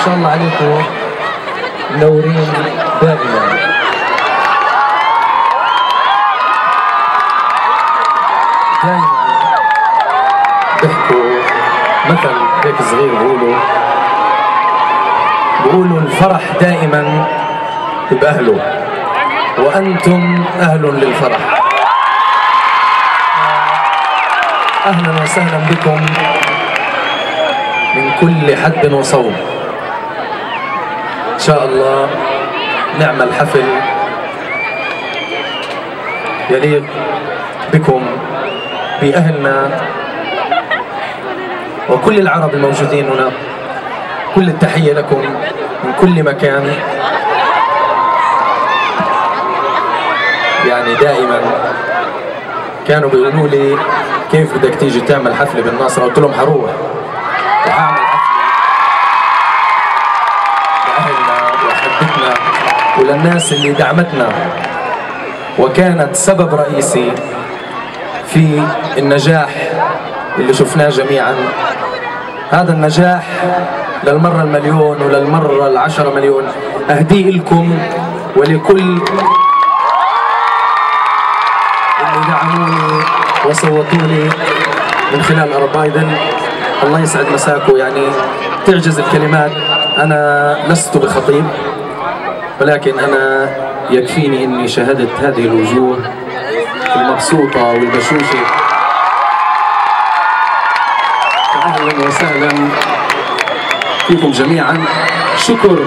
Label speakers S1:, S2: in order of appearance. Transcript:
S1: شاء الله عليكم منورين دائما. دائما بيحكوا مثل هيك صغير بقولوا الفرح دائما بأهله وأنتم أهل للفرح. أهلا وسهلا بكم من كل حد وصوب. إن شاء الله نعمل حفل يليق بكم بأهلنا وكل العرب الموجودين هنا. كل التحية لكم من كل مكان. يعني دائما كانوا بيقولوا لي كيف بدك تيجي تعمل حفلة بالناصرة؟ قلت لهم حروح وحاعمل حفلة لأهلنا وأحبتنا وللناس اللي دعمتنا وكانت سبب رئيسي في النجاح اللي شفناه جميعا. هذا النجاح للمرة المليون وللمرة ال10 مليون أهديه لكم ولكل اللي دعموني وصوتوا لي من خلال أرب بايدن. الله يسعد مساكم. يعني تعجز الكلمات. أنا لست بخطيب ولكن أنا يكفيني إني شاهدت هذه الوجوه المبسوطة والبشوشة. أهلا وسهلا فيكم جميعا. شكر